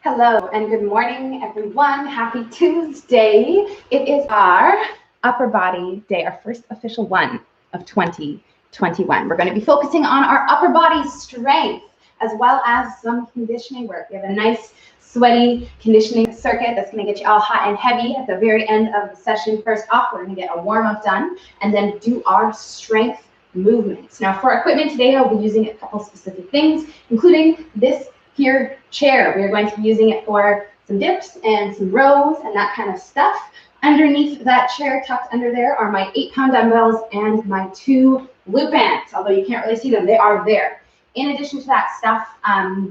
Hello and good morning, everyone. Happy Tuesday. It is our upper body day, our first official one of 2021. We're going to be focusing on our upper body strength as well as some conditioning work. We have a nice sweaty conditioning circuit that's going to get you all hot and heavy at the very end of the session. First off, we're going to get a warm-up done and then do our strength movements. Now for equipment today, I'll be using a couple specific things, including this here chair. We are going to be using it for some dips and some rows and that kind of stuff. Underneath that chair, tucked under there, are my 8-pound dumbbells and my 2 loop bands. Although you can't really see them, they are there. In addition to that stuff,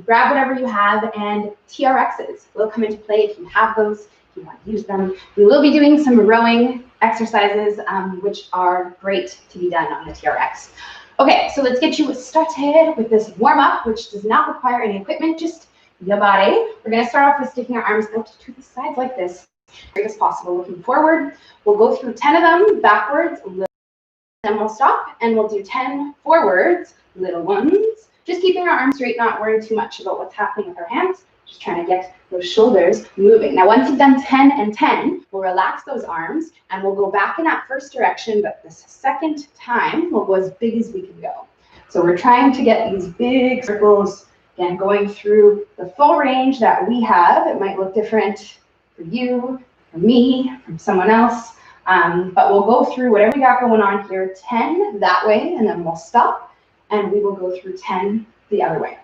grab whatever you have, and TRXs will come into play if you have those, if you want to use them. We will be doing some rowing exercises, which are great to be done on the TRX. Okay, so let's get you started with this warm-up, which does not require any equipment, just your body. We're going to start off with sticking our arms out to the sides like this, as big as possible, looking forward. We'll go through 10 of them backwards, then we'll stop, and we'll do 10 forwards, little ones. Just keeping our arms straight, not worrying too much about what's happening with our hands, just trying to get those shoulders moving. Now, once you've done 10 and 10, we'll relax those arms and we'll go back in that first direction, but this second time, we'll go as big as we can go. So we're trying to get these big circles, again, going through the full range that we have. It might look different for you, for me, from someone else, but we'll go through whatever we got going on here, 10 that way, and then we'll stop, and we will go through 10 the other way.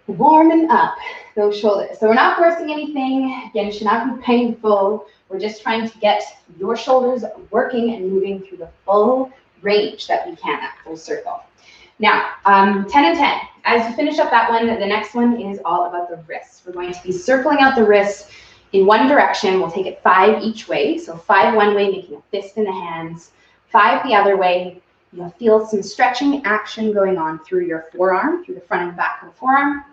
Warming up those shoulders. So we're not forcing anything. Again, it should not be painful. We're just trying to get your shoulders working and moving through the full range that we can at full circle. Now, 10 and 10. As you finish up that one, the next one is all about the wrists. We're going to be circling out the wrists in one direction. We'll take it 5 each way. So 5 one way, making a fist in the hands. 5 the other way. You'll feel some stretching action going on through your forearm, through the front and back of the forearm.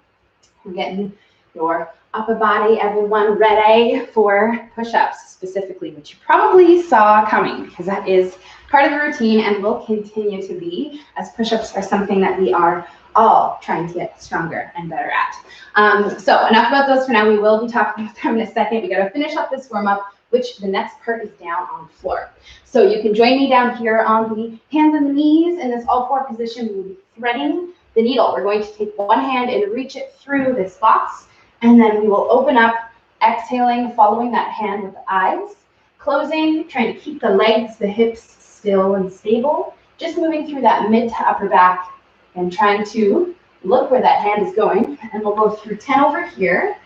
We're getting your upper body, everyone, ready for push-ups specifically, which you probably saw coming because that is part of the routine and will continue to be, as push-ups are something that we are all trying to get stronger and better at. So enough about those for now. We will be talking about them in a second. We got to finish up this warm-up, which the next part is down on the floor. So you can join me down here on the hands and the knees in this all-four position. We will be threading the needle. We're going to take one hand and reach it through this box, and then we will open up, exhaling, following that hand with the eyes, closing, trying to keep the legs, the hips still and stable, just moving through that mid to upper back and trying to look where that hand is going. And we'll go through 10 over here.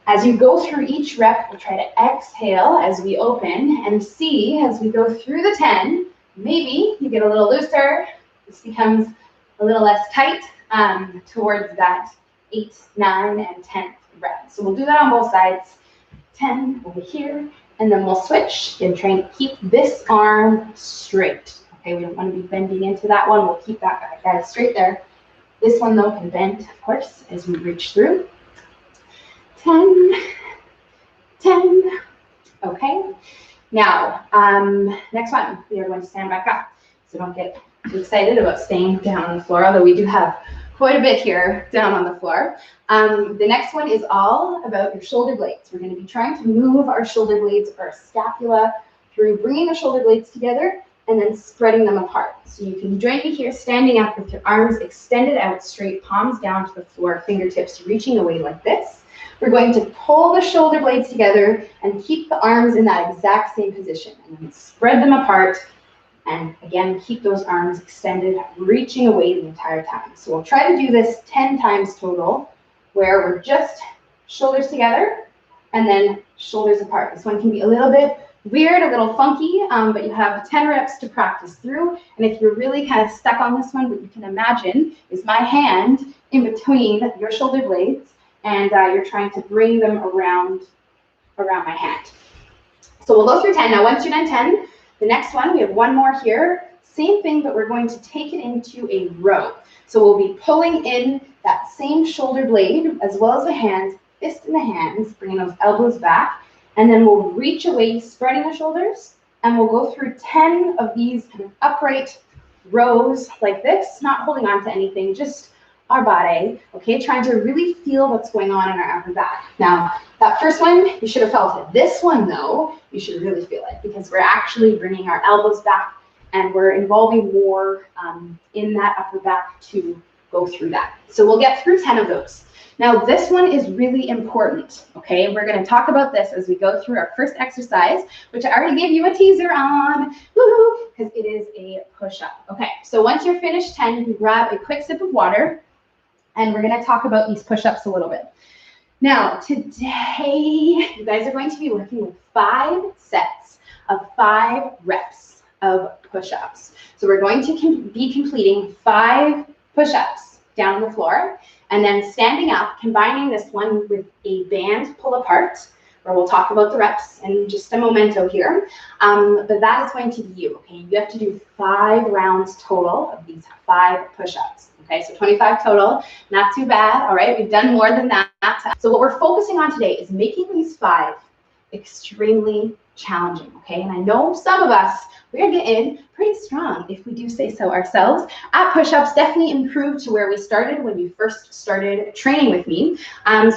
As you go through each rep, we'll try to exhale as we open and see as we go through the 10, maybe you get a little looser. This becomes a little less tight towards that 8, 9, and 10th rep. So we'll do that on both sides. 10 over here, and then we'll switch and trying to keep this arm straight. Okay, we don't want to be bending into that one. We'll keep that guy straight there. This one, though, can bend, of course, as we reach through. 10, 10. Okay. Now, next one, we are going to stand back up. So don't get too excited about staying down on the floor, although we do have quite a bit here down on the floor. The next one is all about your shoulder blades. We're going to be trying to move our shoulder blades, our scapula, through bringing the shoulder blades together and then spreading them apart. So you can join me here standing up with your arms extended out straight, palms down to the floor, fingertips reaching away like this. We're going to pull the shoulder blades together and keep the arms in that exact same position, and then spread them apart. And again, keep those arms extended, reaching away the entire time. So we'll try to do this 10 times total, where we're just shoulders together and then shoulders apart. This one can be a little bit weird, a little funky, but you have 10 reps to practice through. And if you're really kind of stuck on this one, what you can imagine is my hand in between your shoulder blades, and you're trying to bring them around my hand. So we'll go through 10. Now, once you're done 10, the next one, we have one more here. Same thing, but we're going to take it into a row. So we'll be pulling in that same shoulder blade as well as the hands, fist in the hands, bringing those elbows back, and then we'll reach away, spreading the shoulders, and we'll go through 10 of these kind of upright rows like this, not holding on to anything, just our body, okay, trying to really feel what's going on in our upper back. Now, that first one, you should have felt it. This one, though, you should really feel it because we're actually bringing our elbows back and we're involving more in that upper back to go through that. So we'll get through 10 of those. Now, this one is really important, okay? We're going to talk about this as we go through our first exercise, which I already gave you a teaser on, woohoo, because it is a push-up. Okay, so once you're finished 10, you can grab a quick sip of water, and we're going to talk about these push-ups a little bit. Now, today, you guys are going to be working with 5 sets of 5 reps of push-ups. So we're going to be completing 5 push-ups down on the floor, and then standing up, combining this one with a band pull apart, where we'll talk about the reps in just a momento here. But that is going to be you, okay? You have to do 5 rounds total of these 5 push-ups, okay? So 25 total, not too bad, all right? We've done more than that. So what we're focusing on today is making these 5 extremely challenging, okay? And I know some of us, we're getting pretty strong, if we do say so ourselves, at push-ups. Definitely improved to where we started when you first started training with me.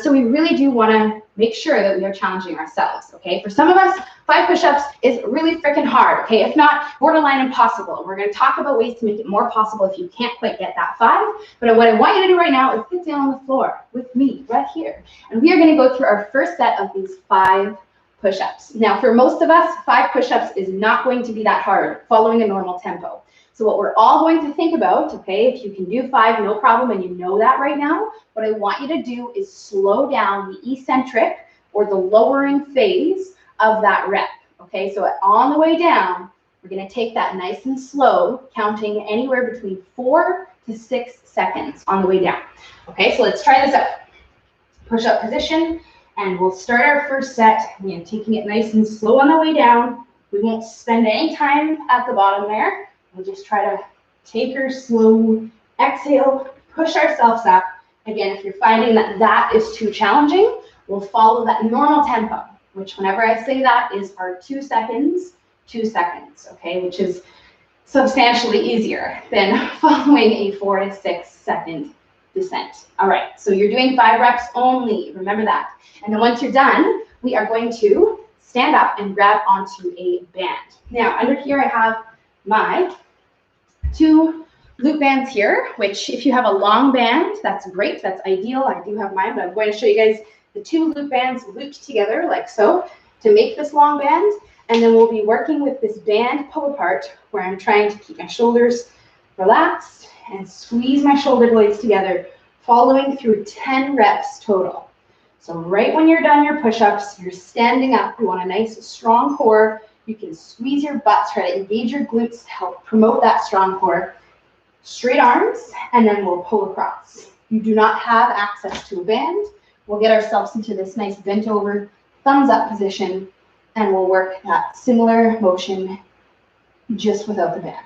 So we really do want to make sure that we are challenging ourselves, okay? For some of us, 5 push-ups is really freaking hard, okay? If not, borderline impossible. We're going to talk about ways to make it more possible if you can't quite get that 5. But what I want you to do right now is get down on the floor with me right here. And we are going to go through our first set of these 5 push-ups. Now, for most of us, 5 push-ups is not going to be that hard, following a normal tempo. So what we're all going to think about, okay, if you can do 5, no problem, and you know that right now, what I want you to do is slow down the eccentric or the lowering phase of that rep, okay? So on the way down, we're going to take that nice and slow, counting anywhere between 4 to 6 seconds on the way down. Okay, so let's try this out. Push-up position. And we'll start our first set, again, taking it nice and slow on the way down. We won't spend any time at the bottom there. We'll just try to take our slow exhale, push ourselves up. Again, if you're finding that that is too challenging, we'll follow that normal tempo, which whenever I say that is our 2 seconds, 2 seconds, okay, which is substantially easier than following a 4 to 6 second descent. All right, so you're doing 5 reps only, remember that. And then once you're done, we are going to stand up and grab onto a band. Now, under here I have my 2 loop bands here, which if you have a long band, that's great, that's ideal. I do have mine, but I'm going to show you guys the 2 loop bands looped together like so to make this long band. And then we'll be working with this band pull apart where I'm trying to keep my shoulders relaxed and squeeze my shoulder blades together, following through 10 reps total. So right when you're done your push-ups, you're standing up. You want a nice, strong core. You can squeeze your butt, try to engage your glutes to help promote that strong core. Straight arms, and then we'll pull across. You do not have access to a band. We'll get ourselves into this nice bent over, thumbs up position, and we'll work that similar motion just without the band.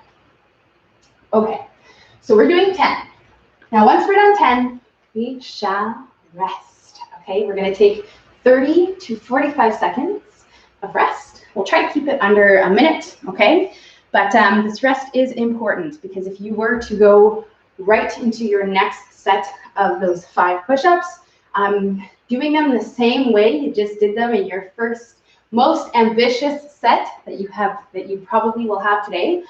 Okay, so we're doing 10. Now, once we're done 10, we shall rest. Okay, we're going to take 30 to 45 seconds of rest. We'll try to keep it under a minute, okay? But this rest is important because if you were to go right into your next set of those 5 push-ups, doing them the same way you just did them in your first most ambitious set that you probably will have today,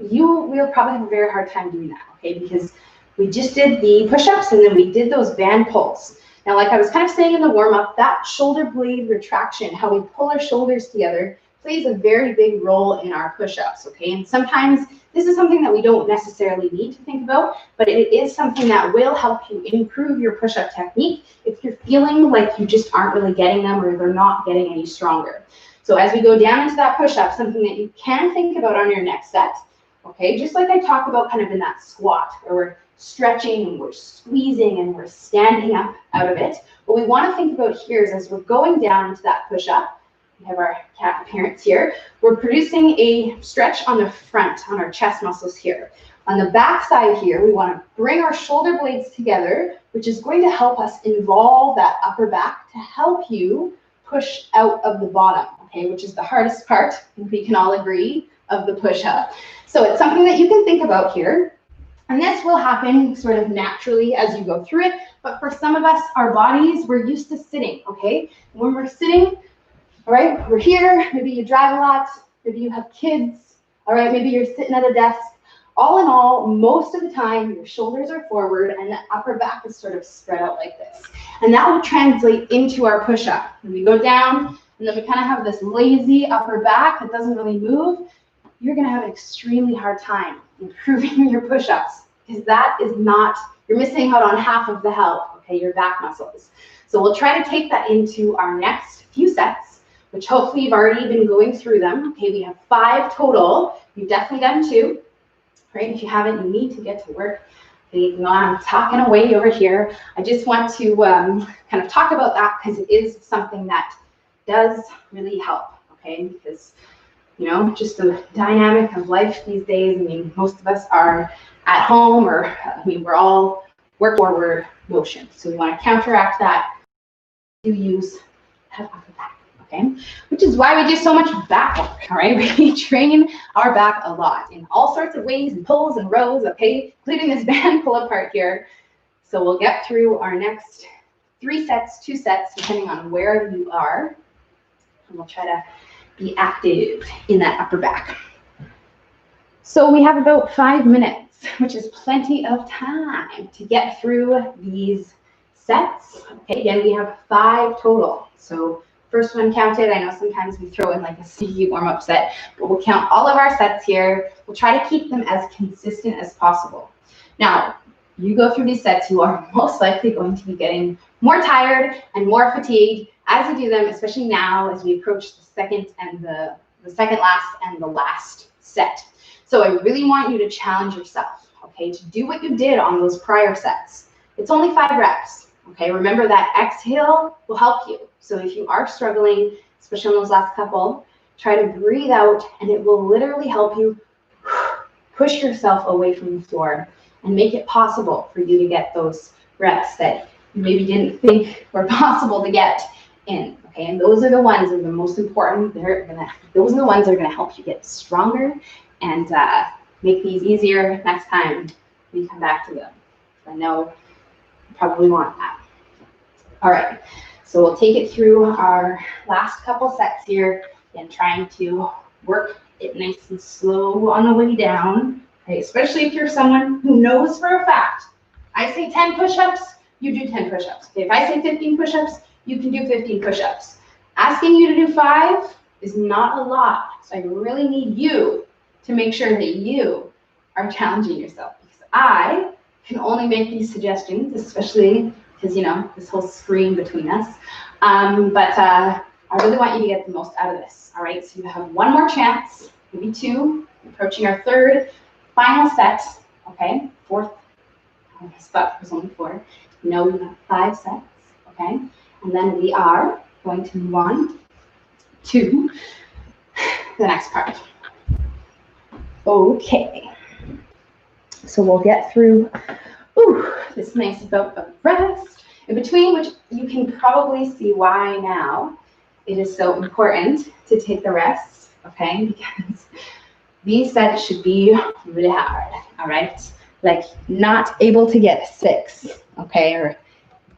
you will probably have a very hard time doing that, okay? Because we just did the push-ups and then we did those band pulls. Now, like I was kind of saying in the warm-up, that shoulder blade retraction, how we pull our shoulders together, plays a very big role in our push-ups, okay? And sometimes this is something that we don't necessarily need to think about, but it is something that will help you improve your push-up technique if you're feeling like you just aren't really getting them or they're not getting any stronger. So as we go down into that push-up, something that you can think about on your next set, okay? Just like I talked about kind of in that squat where we're stretching and we're squeezing and we're standing up out of it. What we want to think about here is as we're going down into that push-up, we have our cat appearance here, we're producing a stretch on the front, on our chest muscles here. On the back side here, we want to bring our shoulder blades together, which is going to help us involve that upper back to help you push out of the bottom, okay, which is the hardest part, we can all agree, of the push-up. So it's something that you can think about here. And this will happen sort of naturally as you go through it. But for some of us, our bodies, we're used to sitting, okay? When we're sitting, all right, we're here, maybe you drive a lot, maybe you have kids, all right, maybe you're sitting at a desk. All in all, most of the time, your shoulders are forward and the upper back is sort of spread out like this. And that will translate into our push-up. When we go down, and then we kind of have this lazy upper back that doesn't really move, you're gonna have an extremely hard time improving your push-ups because that is not, you're missing out on half of the health, okay, your back muscles. So we'll try to take that into our next few sets, which hopefully you've already been going through them. Okay, we have 5 total. You've definitely done 2. Right? If you haven't, you need to get to work. Okay, you know, I'm talking away over here. I just want to kind of talk about that because it is something that does really help, okay? Because, you know, just the dynamic of life these days, I mean, most of us are at home or, I mean, we're all work forward motion. So we want to counteract that. You use that upper back. Okay, which is why we do so much back work, all right? We train our back a lot in all sorts of ways and pulls and rows, okay, including this band pull apart here. So we'll get through our next 3 sets, 2 sets, depending on where you are. And we'll try to be active in that upper back. So we have about 5 minutes, which is plenty of time to get through these sets. Okay, again, we have 5 total. So first one counted. I know sometimes we throw in like a sneaky warm-up set, but we'll count all of our sets here. We'll try to keep them as consistent as possible. Now, you go through these sets, you are most likely going to be getting more tired and more fatigued as you do them, especially now as we approach the second and the second last and the last set. So I really want you to challenge yourself, okay, to do what you did on those prior sets. It's only 5 reps. Okay, remember that exhale will help you. So if you are struggling, especially on those last couple, try to breathe out and it will literally help you push yourself away from the floor and make it possible for you to get those reps that you maybe didn't think were possible to get in. Okay, and those are the ones that are the most important. Those are the ones that are gonna help you get stronger and make these easier next time we come back to them. I know you probably want that. All right, so we'll take it through our last couple sets here and trying to work it nice and slow on the way down, okay? Especially if you're someone who knows for a fact, I say 10 push-ups, you do 10 push-ups. Okay, if I say 15 push-ups, you can do 15 push-ups. Asking you to do 5 is not a lot, so I really need you to make sure that you are challenging yourself because I can only make these suggestions, especially because, you know, this whole screen between us. But I really want you to get the most out of this, all right? So you have 1 more chance, maybe 2, approaching our 3rd, final set, okay? 4th, I thought it was only 4. No, we have 5 sets, okay? And then we are going to move on to the next part. Okay, so we'll get through this nice bout of rest in between, which you can probably see why now it is so important to take the rest, okay? Because these sets should be really hard, all right? Like not able to get 6, okay? Or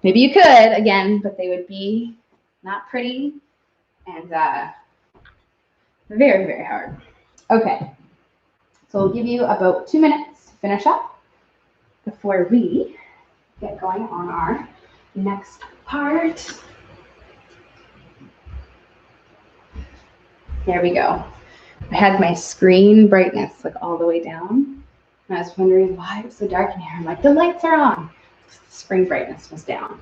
maybe you could, again, but they would be not pretty and very, very hard. Okay, so I'll give you about 2 minutes to finish up before we get going on our next part. There we go. I had my screen brightness like all the way down. And I was wondering why it was so dark in here. I'm like, the lights are on. The screen brightness was down.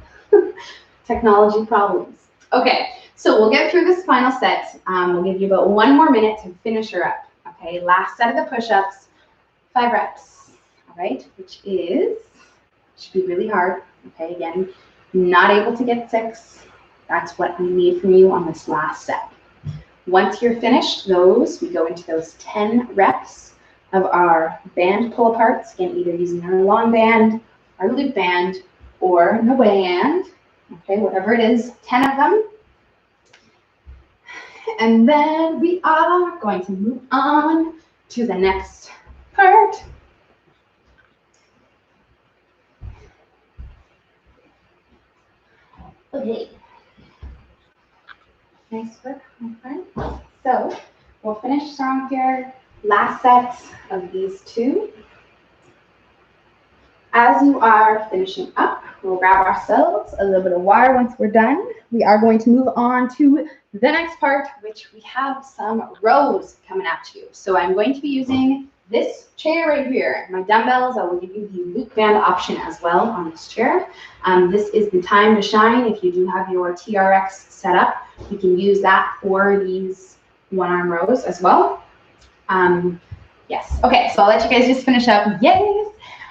Technology problems. Okay, so we'll get through this final set. We'll give you about 1 more minute to finish her up. Okay, last set of the push-ups, 5 reps. All right, which should be really hard. Okay, again, not able to get 6. That's what we need from you on this last set. Once you're finished those, we go into those 10 reps of our band pull aparts. Again, either using our long band, our loop band, or the band. Okay, whatever it is, 10 of them. And then we are going to move on to the next part. Okay. Nice work, my friend. So we'll finish strong here. Last set of these two. As you are finishing up, we'll grab ourselves a little bit of water once we're done. We are going to move on to the next part, which we have some rows coming at you. So I'm going to be using this chair right here. My dumbbells, I will give you the loop band option as well on this chair. This is the time to shine. If you do have your TRX set up, you can use that for these one-arm rows as well. Yes, okay, so I'll let you guys just finish up. Yay!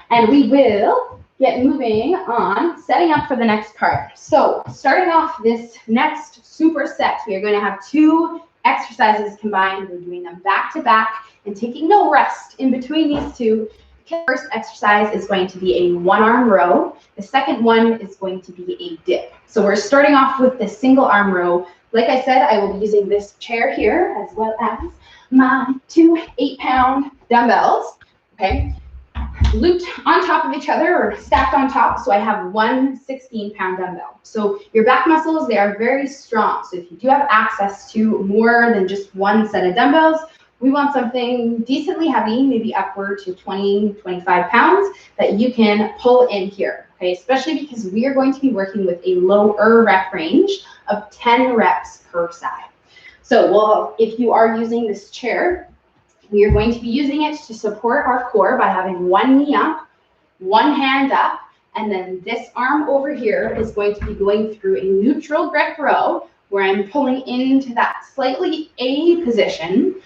And we will get moving on, setting up for the next part. So starting off this next superset, we are going to have two exercises combined. We're doing them back to back and taking no rest in between these two. The first exercise is going to be a one-arm row. The second one is going to be a dip. So we're starting off with the single arm row. Like I said, I will be using this chair here as well as my two 8-pound dumbbells. Okay. Looped on top of each other or stacked on top, so I have one 16-pound dumbbell. So your back muscles, they are very strong. So if you do have access to more than just one set of dumbbells, we want something decently heavy, maybe upward to 20, 25 pounds that you can pull in here, okay? Especially because we are going to be working with a lower rep range of 10 reps per side. So if you are using this chair, we are going to be using it to support our core by having one knee up, one hand up, and then this arm over here is going to be going through a neutral grip row where I'm pulling into that slightly A position,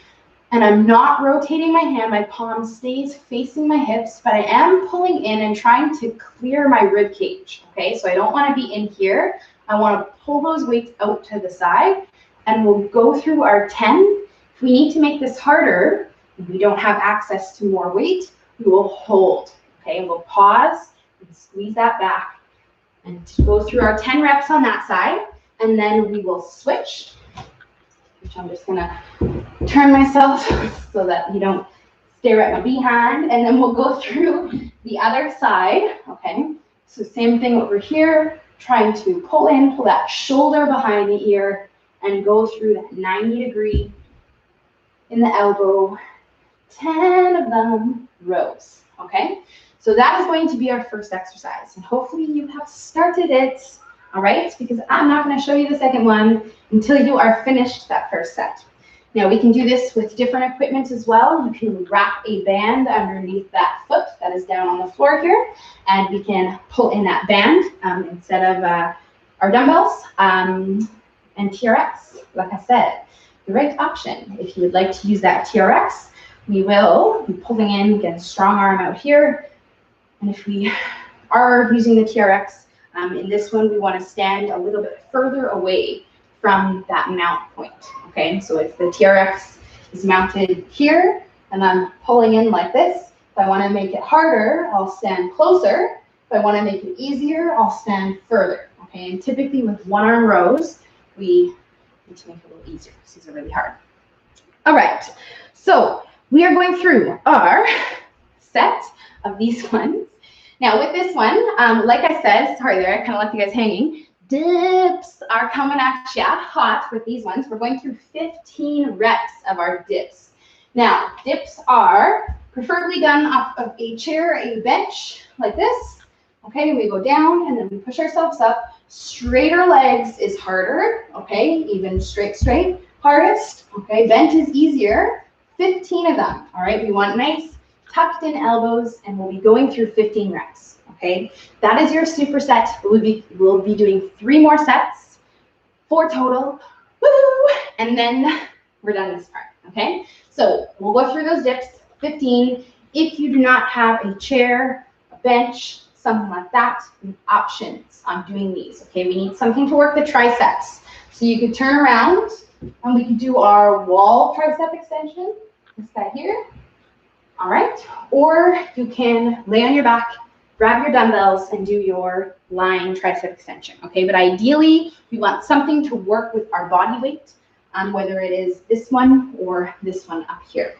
and I'm not rotating my hand. My palm stays facing my hips, but I am pulling in and trying to clear my rib cage, okay? So I don't want to be in here. I want to pull those weights out to the side, and we'll go through our 10. If we need to make this harder, if we don't have access to more weight, we will hold, okay? We'll pause and squeeze that back and go through our 10 reps on that side, and then we will switch, which I'm just gonna turn myself so that you don't stare at my behind, and then we'll go through the other side, okay? So same thing over here, trying to pull in, pull that shoulder behind the ear, and go through that 90-degree in the elbow, 10 of them rows, okay? So that is going to be our first exercise, and hopefully you have started it, all right? Because I'm not going to show you the second one until you are finished that first set. Now we can do this with different equipment as well. You can wrap a band underneath that foot that is down on the floor here, and we can pull in that band instead of our dumbbells and TRX. Like I said, the right option. If you would like to use that TRX, we will be pulling in, get a strong arm out here. And if we are using the TRX, in this one, we want to stand a little bit further away from that mount point, okay? So if the TRX is mounted here, and I'm pulling in like this, if I want to make it harder, I'll stand closer. If I want to make it easier, I'll stand further, okay? And typically with one-arm rows, we need to make it a little easier because these are really hard. All right, so we are going through our set of these ones. Now with this one, like I said, sorry there, I kind of left you guys hanging. Dips are coming at ya hot with these ones. We're going through 15 reps of our dips. Now, dips are preferably done off of a chair, a bench, like this. Okay, we go down and then we push ourselves up. Straighter legs is harder, okay? Even straight, hardest, okay? Bent is easier. 15 of them, all right? We want nice tucked in elbows, and we'll be going through 15 reps, okay? That is your superset. We'll be doing 3 more sets, 4 total, woo! And then we're done this part, okay? So we'll go through those dips, 15. If you do not have a chair, a bench, something like that, options on doing these, okay? We need something to work the triceps. So you could turn around and we could do our wall tricep extension, this guy here, all right? Or you can lay on your back, grab your dumbbells, and do your lying tricep extension, okay? But ideally, we want something to work with our body weight, whether it is this one or this one up here,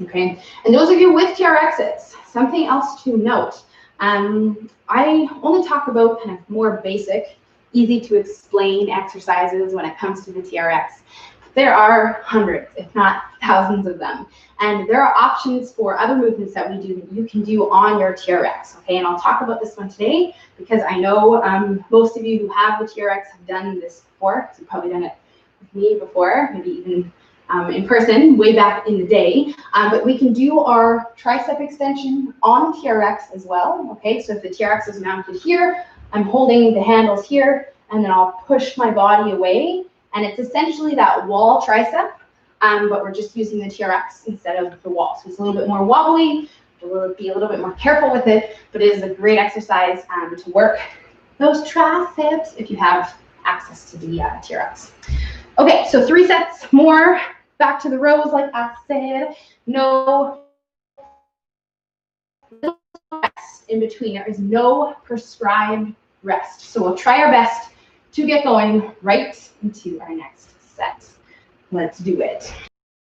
okay? And those of you with TRXs, something else to note, I only talk about kind of more basic easy to explain exercises when it comes to the TRX. There are hundreds, if not thousands of them. And there are options for other movements that we do that you can do on your TRX, okay? And I'll talk about this one today because I know most of you who have the TRX have done this before, because you've probably done it with me before, maybe even in person, way back in the day. But we can do our tricep extension on TRX as well, okay? So if the TRX is mounted here, I'm holding the handles here, and then I'll push my body away. And it's essentially that wall tricep, but we're just using the TRX instead of the wall. So it's a little bit more wobbly, we'll be a little bit more careful with it, but it is a great exercise to work those triceps if you have access to the TRX. Okay, so 3 sets more, back to the rows like I said. No rest in between. There is no prescribed rest. So we'll try our best to get going right into our next set. Let's do it.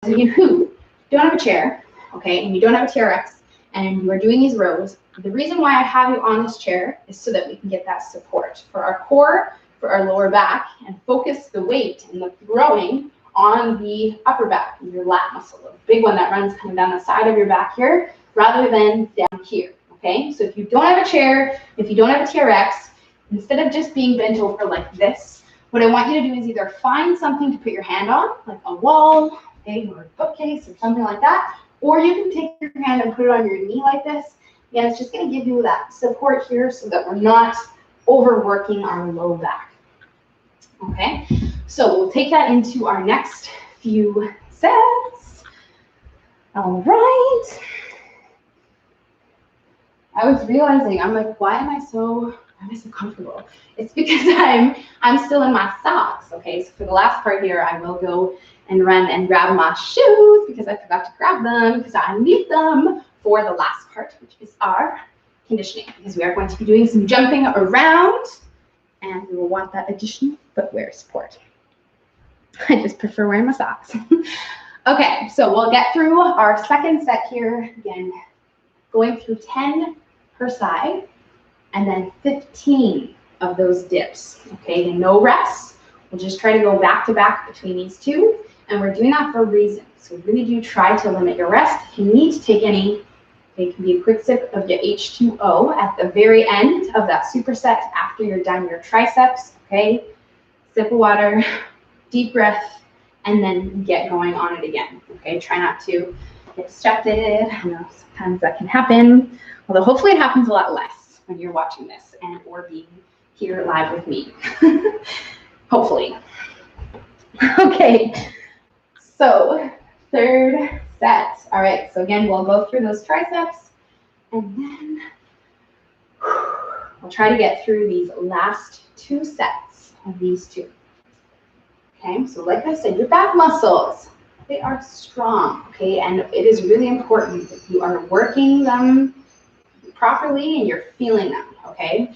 So you who don't have a chair, okay, and you don't have a TRX, and you are doing these rows, the reason why I have you on this chair is so that we can get that support for our core, for our lower back, and focus the weight and the throwing on the upper back, your lat muscle, a big one that runs kind of down the side of your back here, rather than down here, okay? So if you don't have a chair, if you don't have a TRX, instead of just being bent over like this, what I want you to do is either find something to put your hand on, like a wall, okay, or a bookcase or something like that, or you can take your hand and put it on your knee like this. Again, it's just going to give you that support here so that we're not overworking our low back. Okay, so we'll take that into our next few sets. All right. I was realizing, I'm like, why am I so comfortable? It's because I'm still in my socks. Okay, so for the last part here, I will go and run and grab my shoes because I forgot to grab them because I need them for the last part, which is our conditioning, because we are going to be doing some jumping around and we will want that additional footwear support. I just prefer wearing my socks. Okay, so we'll get through our second set here. Again, going through 10 per side and then 15 of those dips. Okay, and no rest. We'll just try to go back to back between these two, and we're doing that for a reason. So really do try to limit your rest. If you need to take any, it can be a quick sip of your H2O at the very end of that superset after you're done your triceps, okay? Sip of water, deep breath, and then get going on it again, okay? Try not to get distracted. I know sometimes that can happen, although hopefully it happens a lot less when you're watching this and or being here live with me. Hopefully. Okay, so third set. All right, so again, we'll go through those triceps and then we'll try to get through these last 2 sets of these 2. Okay, so like I said, your back muscles, they are strong, okay? And it is really important that you are working them properly and you're feeling them, okay?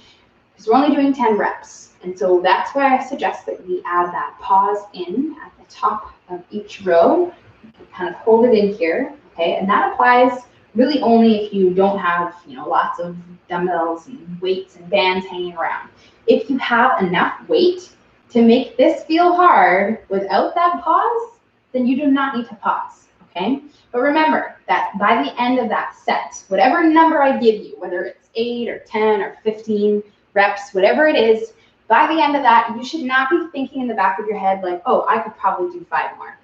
Because we're only doing 10 reps. And so that's why I suggest that we add that pause in at the top of each row. You can kind of hold it in here, okay? And that applies really only if you don't have, lots of dumbbells and weights and bands hanging around. If you have enough weight to make this feel hard without that pause, then you do not need to pause, okay? But remember that by the end of that set, whatever number I give you, whether it's 8 or 10 or 15 reps, whatever it is, by the end of that, you should not be thinking in the back of your head like, oh, I could probably do 5 more,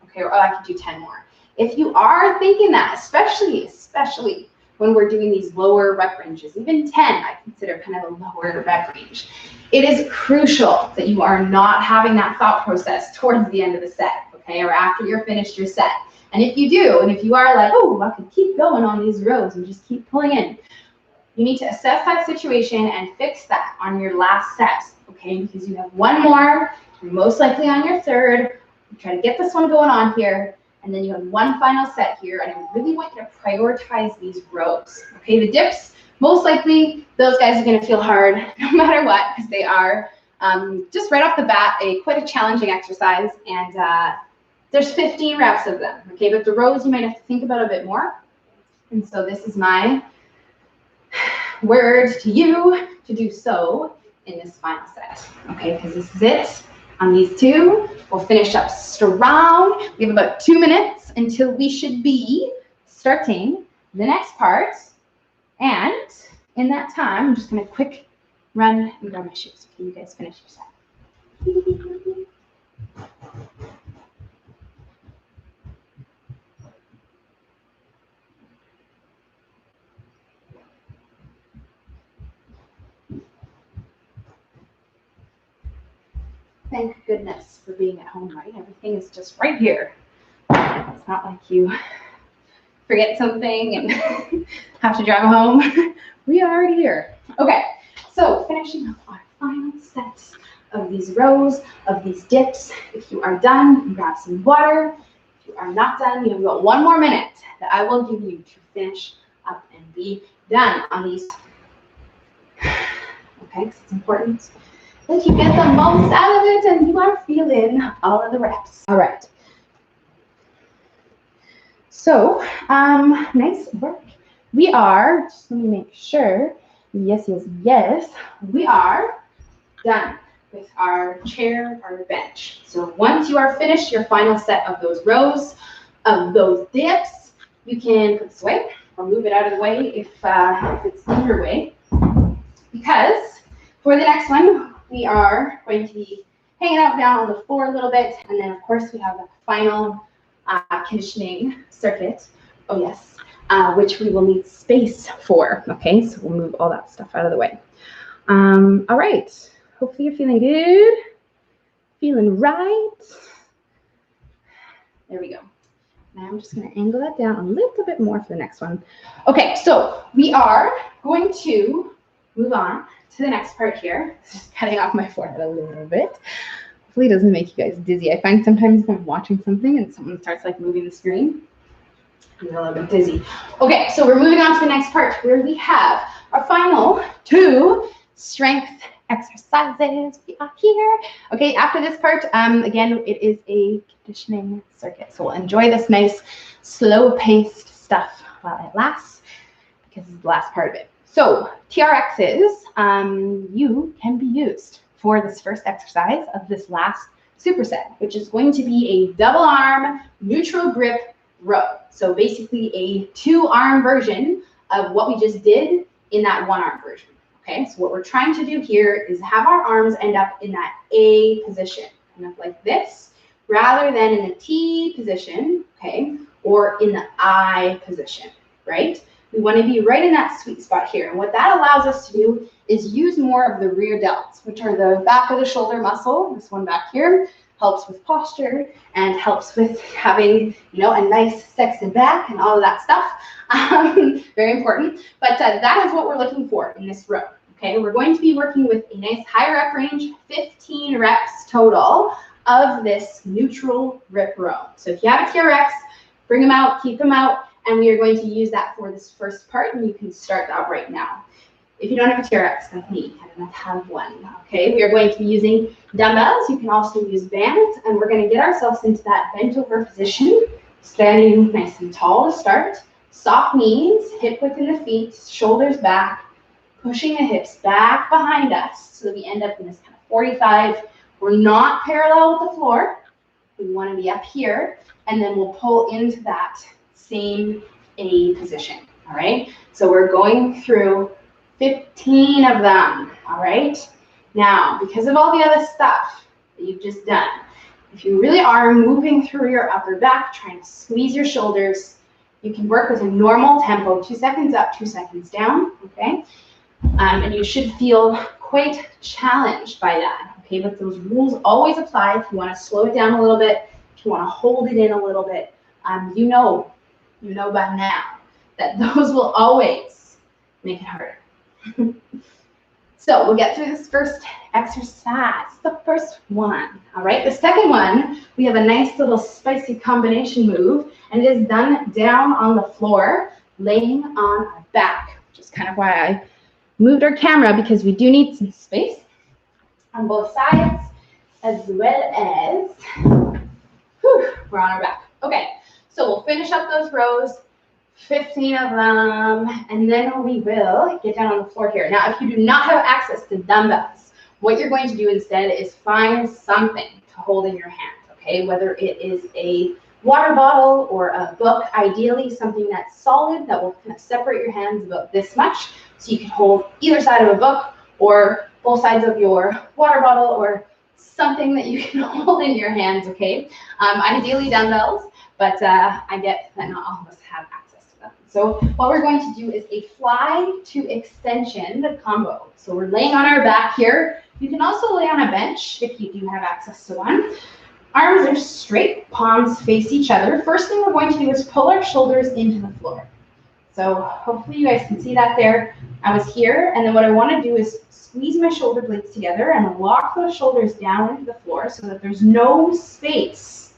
okay, or oh, I could do 10 more. If you are thinking that, especially when we're doing these lower rep ranges, even 10, I consider kind of a lower rep range. It is crucial that you are not having that thought process towards the end of the set, okay, or after you're finished your set. And if you do, and if you are like, oh, I could keep going on these rows and just keep pulling in, you need to assess that situation and fix that on your last set, okay? Because you have 1 more, you're most likely on your 3rd. You try to get this one going on here, and then you have 1 final set here, and I really want you to prioritize these rows, okay? The dips, most likely, those guys are gonna feel hard no matter what, because they are just right off the bat, quite a challenging exercise, and there's 15 reps of them, okay? But the rows you might have to think about a bit more, and so this is my word to you to do so in this final set, okay? Because this is it on these two. We'll finish up strong. We have about 2 minutes until we should be starting the next part. And in that time, I'm just gonna quick run and grab my shoes. Okay, you guys finish your set. Thank goodness for being at home, right? Everything is just right here. It's not like you forget something and have to drive home. We are already here. Okay, so finishing up our final set of these rows, of these dips. If you are done, you can grab some water. If you are not done, you have about 1 more minute that I will give you to finish up and be done on these. Okay, because it's important that you get the most out of it and you are feeling all of the reps. All right. So, nice work. We are, just let me make sure, yes, we are done with our chair, our bench. So once you are finished your final set of those rows, of those dips, you can put this away or move it out of the way if it's in your way. Because for the next one, we are going to be hanging out down on the floor a little bit. And then, of course, we have the final conditioning circuit. Oh, yes. Which we will need space for. Okay, so we'll move all that stuff out of the way. All right. Hopefully you're feeling good. Feeling right. There we go. Now I'm just going to angle that down a little bit more for the next one. Okay, so we are going to move on to the next part here. Just cutting off my forehead a little bit. Hopefully it doesn't make you guys dizzy. I find sometimes if I'm watching something and someone starts like moving the screen, I'm a little bit dizzy. Okay, so we're moving on to the next part where we have our final 2 strength exercises. We are here. Okay, after this part, again, it is a conditioning circuit. So we'll enjoy this nice, slow-paced stuff while it lasts because it's the last part of it. So TRXs, you can be used for this first exercise of this last superset, which is going to be a double arm neutral grip row. So basically a 2-arm version of what we just did in that 1-arm version. Okay, so what we're trying to do here is have our arms end up in that A position, kind of like this, rather than in the T position, okay, or in the I position, right? We want to be right in that sweet spot here. And what that allows us to do is use more of the rear delts, which are the back of the shoulder muscle. This one back here helps with posture and helps with having, you know, a nice sexy back and all of that stuff. Very important. But that is what we're looking for in this row. Okay, we're going to be working with a nice high rep range, 15 reps total of this neutral grip row. So if you have a TRX, bring them out, keep them out, and we are going to use that for this first part, and you can start that right now. If you don't have a TRX like me, I don't have one, okay? We are going to be using dumbbells. You can also use bands, and we're going to get ourselves into that bent over position, standing nice and tall to start. Soft knees, hip width in the feet, shoulders back, pushing the hips back behind us so that we end up in this kind of 45. We're not parallel with the floor. We want to be up here, and then we'll pull into that same A position, all right? So we're going through 15 of them, all right? Now, because of all the other stuff that you've just done, if you really are moving through your upper back, trying to squeeze your shoulders, you can work with a normal tempo, 2 seconds up, 2 seconds down, okay? And you should feel quite challenged by that, okay? But those rules always apply if you want to slow it down a little bit, if you want to hold it in a little bit. You know by now that those will always make it harder. So we'll get through this first exercise, the first one, all right? The second one, we have a nice little spicy combination move, and it is done down on the floor, laying on our back, which is kind of why I moved our camera, because we do need some space on both sides, as well as, we're on our back. Okay, so we'll finish up those rows, 15 of them, and then we will get down on the floor here. Now, if you do not have access to dumbbells, what you're going to do instead is find something to hold in your hand, okay? Whether it is a water bottle or a book, ideally something that's solid that will kind of separate your hands about this much, so you can hold either side of a book or both sides of your water bottle or something that you can hold in your hands, okay? Ideally dumbbells, but I get that not all of us have access to them. So what we're going to do is a fly to extension combo. So we're laying on our back here. You can also lay on a bench if you do have access to one. Arms are straight, palms face each other. First thing we're going to do is pull our shoulders into the floor. So hopefully you guys can see that there. I was here, and then what I want to do is squeeze my shoulder blades together and lock those shoulders down into the floor so that there's no space.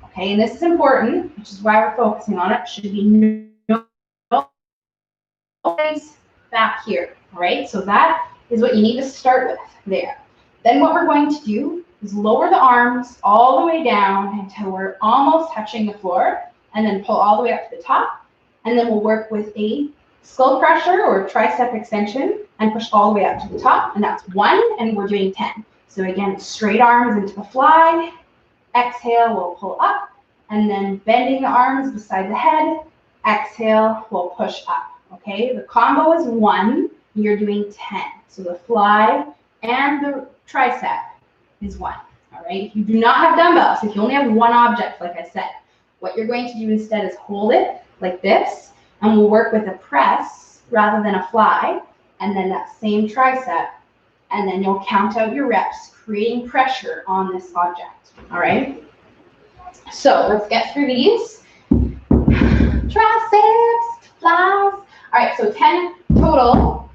Okay, and this is important, which is why we're focusing on it. Should be no space back here. All right, so that is what you need to start with there. Then what we're going to do is lower the arms all the way down until we're almost touching the floor, and then pull all the way up to the top. And then we'll work with a skull crusher or tricep extension and push all the way up to the top. And that's 1, and we're doing 10. So again, straight arms into the fly. Exhale, we'll pull up. And then bending the arms beside the head. Exhale, we'll push up. Okay, the combo is 1. You're doing 10. So the fly and the tricep is 1. All right, if you do not have dumbbells, if you only have one object, like I said, what you're going to do instead is hold it like this, and we'll work with a press rather than a fly, and then that same tricep, and then you'll count out your reps, creating pressure on this object. All right, so let's get through these. Triceps, flies. All right, so 10 total.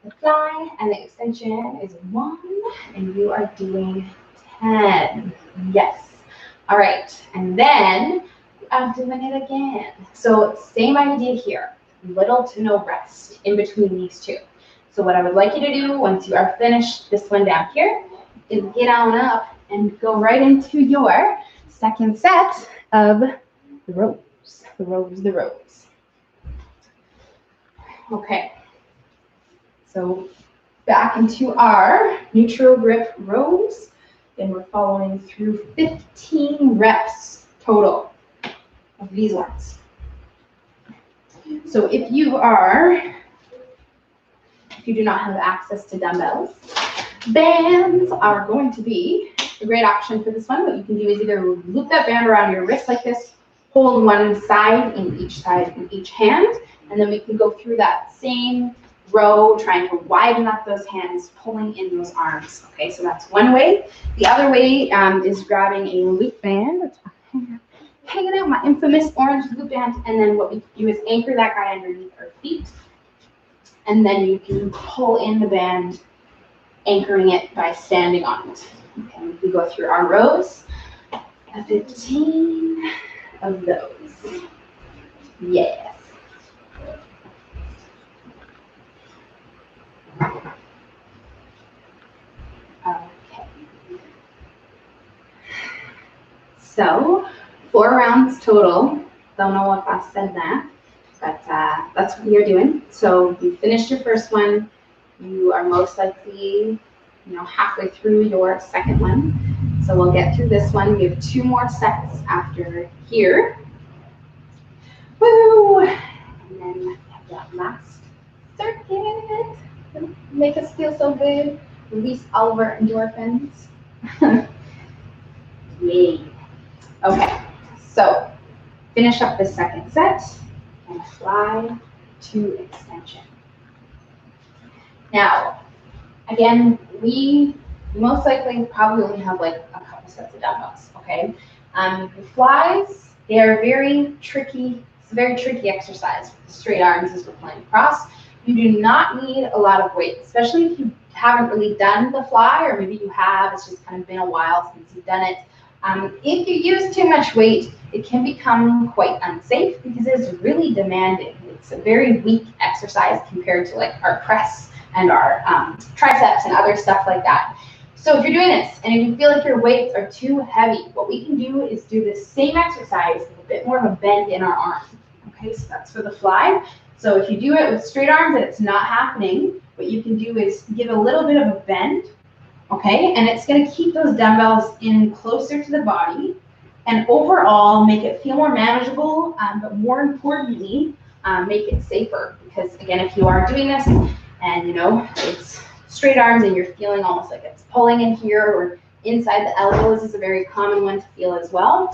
The fly and the extension is 1, and you are doing 10. Yes. All right, and then I'm doing it again. So same idea here, little to no rest in between these two. So what I would like you to do once you are finished this one down here is get on up and go right into your second set of the rows. Okay, so back into our neutral grip rows, and we're following through 15 reps total of these ones. So if you do not have access to dumbbells, bands are going to be a great option for this one. What you can do is either loop that band around your wrist like this, hold one side in each hand, and then we can go through that same row, trying to widen up those hands, pulling in those arms. Okay, so that's one way. The other way is grabbing a loop band. Hanging out my infamous orange loop band, and then what we do is anchor that guy underneath our feet, and then you can pull in the band, anchoring it by standing on it. Okay, we can go through our rows, 15 of those. Yes. Okay. So 4 rounds total. Don't know if I said that, but that's what you're doing. So you finished your first one. You are most likely, halfway through your second one. So we'll get through this one. We have 2 more sets after here. Woo! And then have that last circuit. Make us feel so good. Release all of our endorphins. Yay. Okay. So finish up the second set and fly to extension. Now, again, we most likely probably only have like a couple sets of dumbbells, okay? The flies, they are very tricky. It's a very tricky exercise with the straight arms as we're playing across. You do not need a lot of weight, especially if you haven't really done the fly, or maybe you have, it's just kind of been a while since you've done it. If you use too much weight, it can become quite unsafe because it's really demanding. It's a very weak exercise compared to like our press and our triceps and other stuff like that. So if you're doing this and if you feel like your weights are too heavy, what we can do is do the same exercise with a bit more of a bend in our arm. Okay, so that's for the fly. So if you do it with straight arms and it's not happening, what you can do is give a little bit of a bend, okay? And it's going to keep those dumbbells in closer to the body and overall make it feel more manageable, but more importantly, make it safer. Because again, if you are doing this and you know it's straight arms and you're feeling almost like it's pulling in here or inside the elbows is a very common one to feel as well.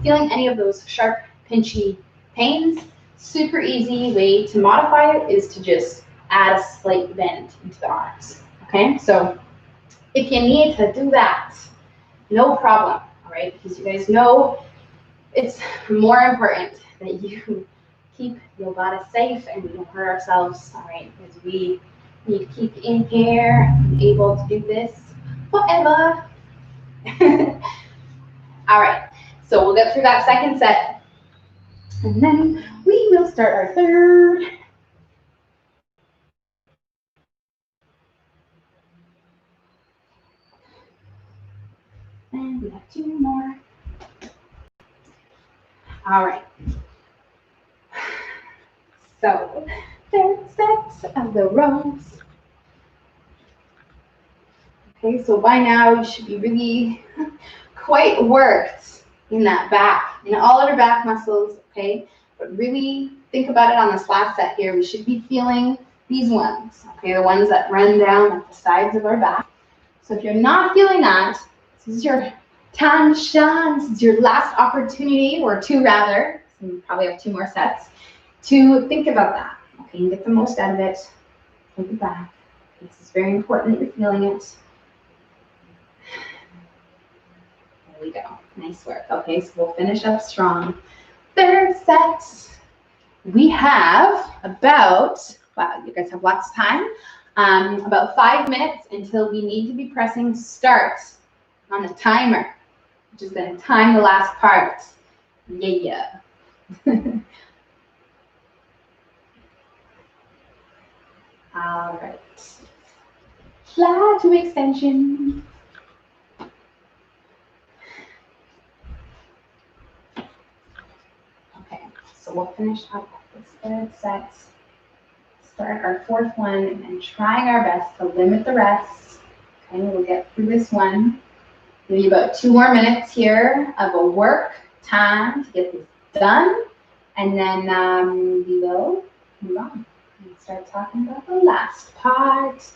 Feeling any of those sharp, pinchy pains, super easy way to modify it is to just add a slight bend into the arms, okay? So if you need to do that, no problem, all right? Because you guys know it's more important that you keep your body safe and we don't hurt ourselves, all right? Because we need to keep in here and be able to do this forever. All right, so we'll get through that second set and then we will start our third. And we have 2 more. All right. So, third set of the rows. Okay, so by now you should be really quite worked in that back, in all of your back muscles, okay? But really think about it on this last set here. We should be feeling these ones, okay? The ones that run down at the sides of our back. So if you're not feeling that, this is your time to shine. This is your last opportunity, or 2 rather. So you probably have 2 more sets to think about that, okay? And get the most out of it. Think it back. This is very important that you're feeling it. There we go. Nice work. Okay, so we'll finish up strong. Third set. We have about, wow, you guys have lots of time, about 5 minutes until we need to be pressing start on the timer, which is going to time the last part. Yeah. All right. Flat to extension. Okay, so we'll finish up this third set, start our 4th one, and trying our best to limit the rest. Okay, we'll get through this one. Give you about 2 more minutes here of a work time to get this done, and then we will move on and start talking about the last part,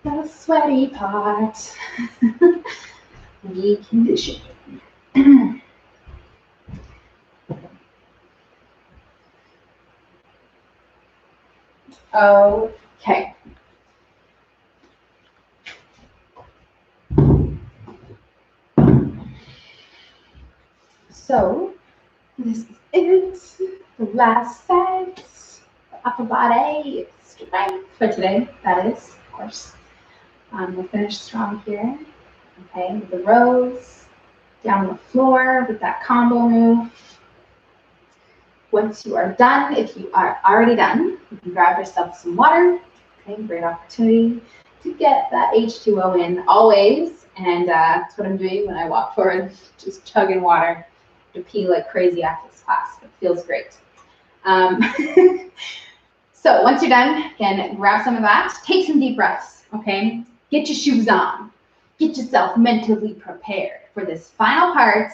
the sweaty part, reconditioning. Okay. So this is it, the last set, upper body strength for today, that is, of course. We'll finish strong here, okay, with the rows, down the floor with that combo move. Once you are done, if you are already done, you can grab yourself some water, okay, great opportunity to get that H2O in always, and that's what I'm doing when I walk forward, just chugging water to pee like crazy after this class. It feels great. So once you're done, again, grab some of that. Take some deep breaths, okay? Get your shoes on. Get yourself mentally prepared for this final part,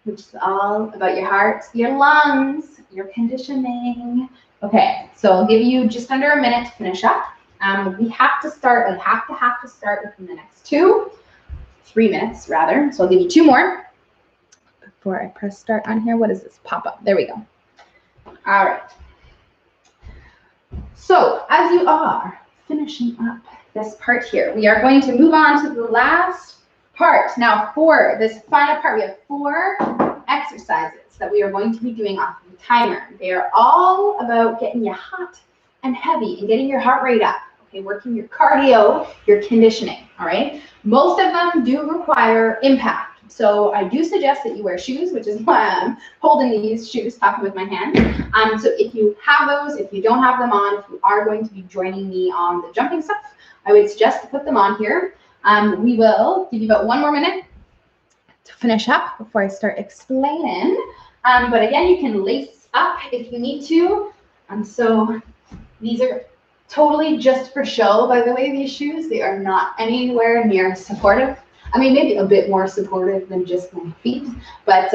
which is all about your heart, your lungs, your conditioning. Okay, so I'll give you just under a minute to finish up. We have to start, like have to start within the next 3 minutes rather. So I'll give you 2 more. Before I press start on here, what is this pop up? There we go. All right. So as you are finishing up this part here, we are going to move on to the last part. Now for this final part, we have 4 exercises that we are going to be doing off of the timer. They are all about getting you hot and heavy and getting your heart rate up. Okay, working your cardio, your conditioning, all right? Most of them do require impact. So I do suggest that you wear shoes, which is why I'm holding these shoes, talking with my hand. So if you have those, if you don't have them on, if you are going to be joining me on the jumping stuff, I would suggest to put them on here. We will give you about 1 more minute to finish up before I start explaining. But again, you can lace up if you need to. So these are totally just for show, by the way, these shoes. They are not anywhere near supportive. I mean, maybe a bit more supportive than just my feet, but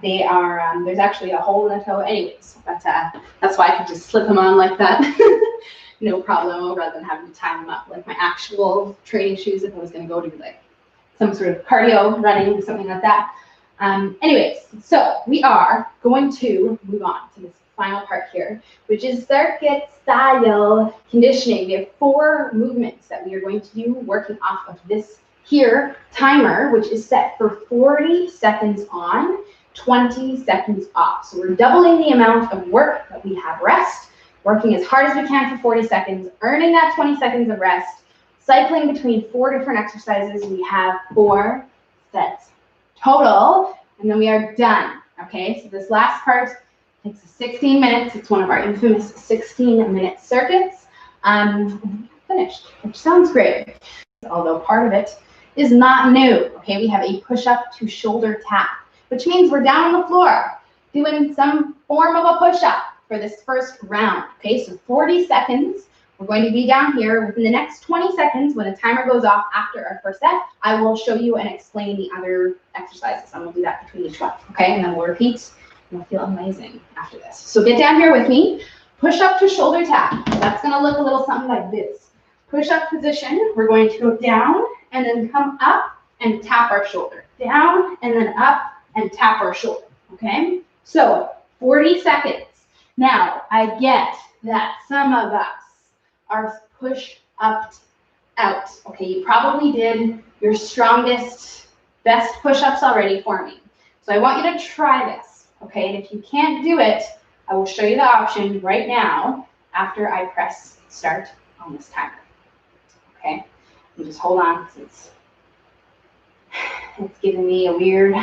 they are, there's actually a hole in the toe anyways, but that's why I could just slip them on like that. No problem, rather than having to tie them up like my actual training shoes if I was going to go do like some sort of cardio, running, something like that. Anyways, so we are going to move on to this final part here, which is circuit style conditioning. We have 4 movements that we are going to do working off of this here timer, which is set for 40 seconds on, 20 seconds off. So we're doubling the amount of work that we have rest, working as hard as we can for 40 seconds, earning that 20 seconds of rest, cycling between 4 different exercises. We have 4 sets total, and then we are done. Okay, so this last part takes 16 minutes. It's one of our infamous 16-minute circuits. Finished, which sounds great, although part of it is not new. Okay, we have a push-up to shoulder tap, which means we're down on the floor doing some form of a push-up for this first round. Okay, so 40 seconds. We're going to be down here. Within the next 20 seconds, when the timer goes off after our first set, I will show you and explain the other exercises, and we'll do that between each one. Okay, and then we'll repeat. You'll feel amazing after this. So get down here with me. Push up to shoulder tap. That's going to look a little something like this. Push up position. We're going to go down and then come up and tap our shoulder. Down and then up and tap our shoulder. Okay? So 40 seconds. Now, I get that some of us are push up out. Okay, you probably did your strongest, best push-ups already for me. So I want you to try this. Okay, and if you can't do it, I will show you the option right now after I press start on this timer. Okay, and just hold on since it's giving me a weird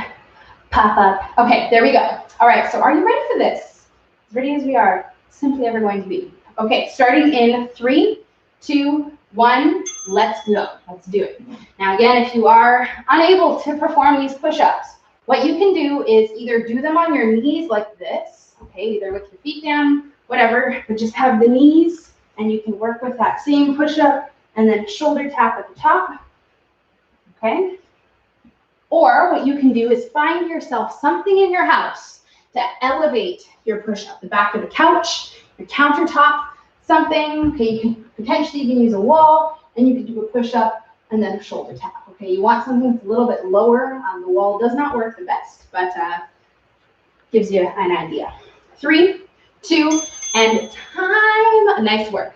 pop-up. Okay, there we go. All right, so are you ready for this? As ready as we are simply ever going to be. Okay, starting in 3, 2, 1, let's go. Let's do it. Now again, if you are unable to perform these push-ups, what you can do is either do them on your knees like this, okay, either with your feet down, whatever, but just have the knees, and you can work with that same push-up and then shoulder tap at the top, okay? Or what you can do is find yourself something in your house to elevate your push-up, the back of the couch, your countertop, something. Okay, you can potentially use a wall, and you can do a push-up and then a shoulder tap. Okay, you want something that's a little bit lower. The wall does not work the best, but gives you an idea. 3, 2, and time. Nice work.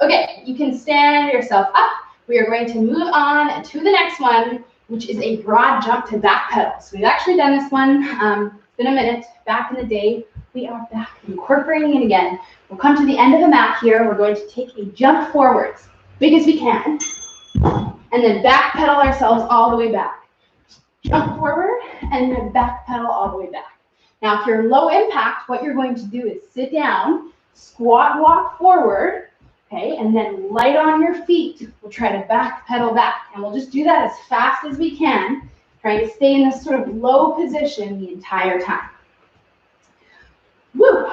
Okay, you can stand yourself up. We are going to move on to the next one, which is a broad jump to back pedal. So we've actually done this one. It's been a minute. Back in the day, we are back incorporating it again. We'll come to the end of the mat here. We're going to take a jump forwards, big as we can, and then back pedal ourselves all the way back. Jump forward and then back pedal all the way back. Now, if you're low impact, what you're going to do is sit down, squat walk forward, okay, and then light on your feet. We'll try to back pedal back, and we'll just do that as fast as we can, trying to stay in this sort of low position the entire time. Woo!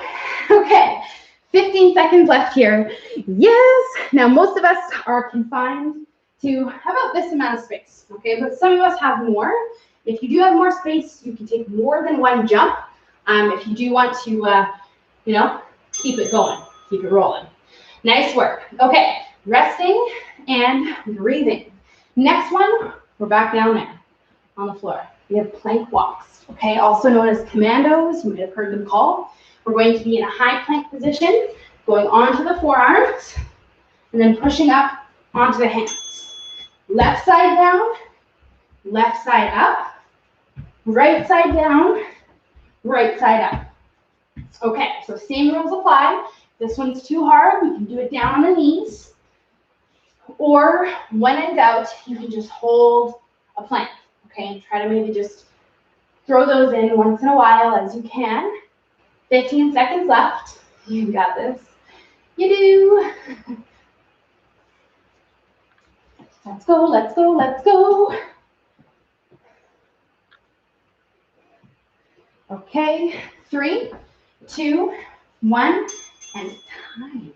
Okay, 15 seconds left here. Yes! Now, most of us are confined to about this amount of space, okay? But some of us have more. If you do have more space, you can take more than one jump. If you do want to, keep it going, keep it rolling. Nice work. Okay, resting and breathing. Next one, we're back down there on the floor. We have plank walks, okay? Also known as commandos, you might have heard them called. We're going to be in a high plank position, going onto the forearms, and then pushing up onto the hands. Left side down, left side up, right side down, right side up. Okay, so same rules apply. This one's too hard, you can do it down on the knees. Or when in doubt, you can just hold a plank, okay? And try to maybe just throw those in once in a while as you can. 15 seconds left. You got this. You do. Let's go, let's go, let's go. Okay, 3, 2, 1, and time.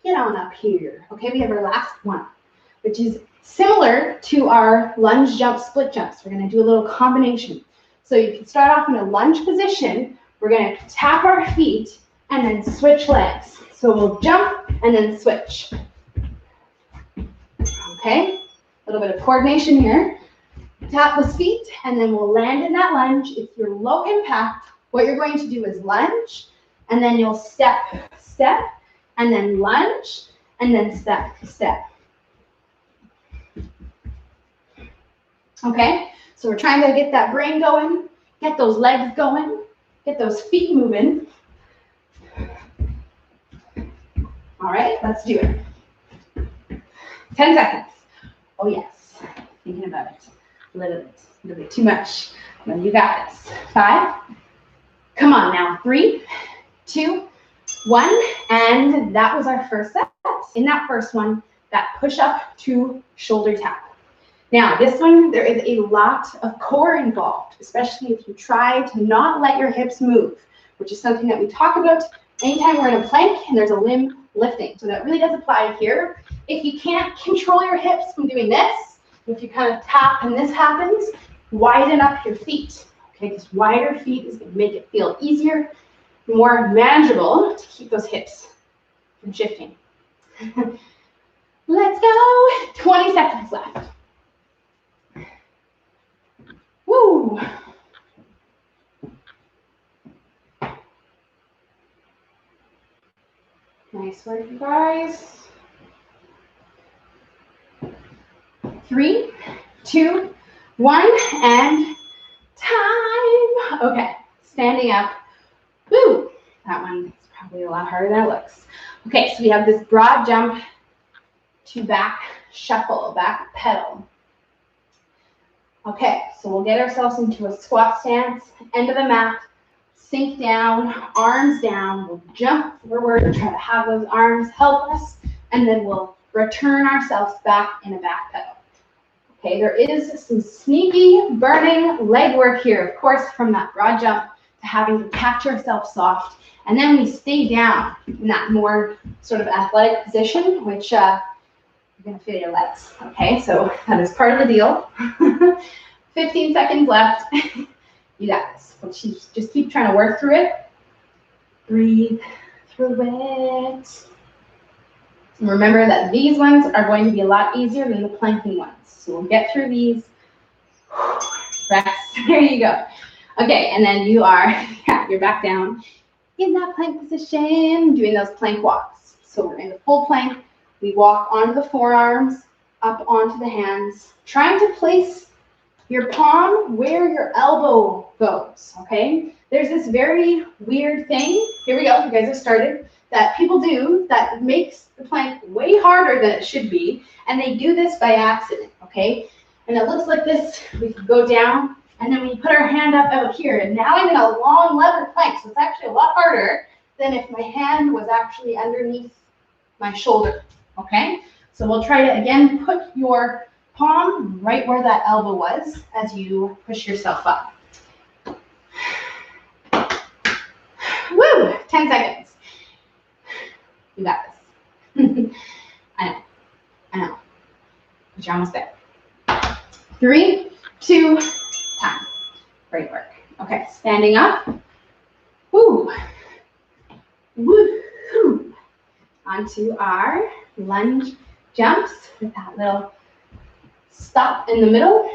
get on up here. Okay, we have our last one, which is similar to our lunge jump, split jumps. We're gonna do a little combination. So you can start off in a lunge position. We're gonna tap our feet and then switch legs. So we'll jump and then switch. Okay, a little bit of coordination here. Tap those feet and then we'll land in that lunge. If you're low impact, what you're going to do is lunge and then you'll step, step, and then lunge and then step, step. Okay, so we're trying to get that brain going, get those legs going, get those feet moving. All right, let's do it. 10 seconds. Oh yes, thinking about it. A little bit too much. No, you got this. 5. Come on now. 3, 2, 1. And that was our first set. In that first one, that push up to shoulder tap. Now, this one, there is a lot of core involved, especially if you try to not let your hips move, which is something that we talk about anytime we're in a plank and there's a limb lifting. So that really does apply here. If you can't control your hips from doing this, if you kind of tap and this happens, widen up your feet. Okay, because wider feet is going to make it feel easier, more manageable to keep those hips from shifting. Let's go. 20 seconds left. Woo. Nice work, you guys. 3, 2, 1, and time. Okay, standing up. Woo! That one is probably a lot harder than it looks. Okay, so we have this broad jump to back shuffle, back pedal. Okay, so we'll get ourselves into a squat stance, end of the mat, sink down, arms down. We'll jump forward, try to have those arms help us, and then we'll return ourselves back in a back pedal. Okay, there is some sneaky burning leg work here, of course, from that broad jump to having to catch yourself soft. And then we stay down in that more sort of athletic position, which you're going to feel your legs. Okay, so that is part of the deal. 15 seconds left. You got this. Just keep trying to work through it. Breathe through it. And remember that these ones are going to be a lot easier than the planking ones. So we'll get through these. Rest. There you go. Okay, and then you're back down in that plank position, doing those plank walks. So we're in the full plank. We walk onto the forearms, up onto the hands, trying to place your palm where your elbow goes, okay? There's this very weird thing, here we go, you guys have started, that people do that makes the plank way harder than it should be, and they do this by accident, okay? And it looks like this. We can go down, and then we put our hand up out here, and now I'm in a long lever plank, so it's actually a lot harder than if my hand was actually underneath my shoulder, okay? So we'll try to, again, put your palm right where that elbow was as you push yourself up. Woo! 10 seconds. You got this. I know. But you're almost there. 3, 2, time. Great work. Okay, standing up. Woo. Woo. Onto our lunge jumps with that little stop in the middle.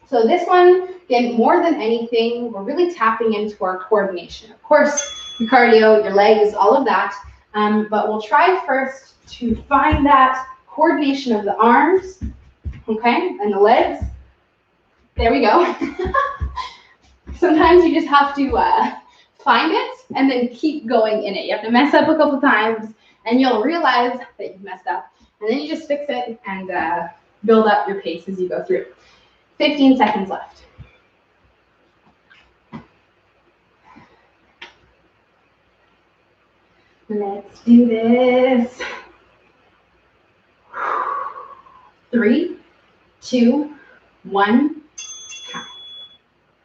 So this one, again, more than anything, we're really tapping into our coordination. Of course, your cardio, your legs, all of that. But we'll try first to find that coordination of the arms, okay, and the legs. There we go. Sometimes you just have to find it and then keep going in it. You have to mess up a couple times and you'll realize that you've messed up. And then you just fix it and build up your pace as you go through. 15 seconds left. Let's do this. 3, 2, 1. Time.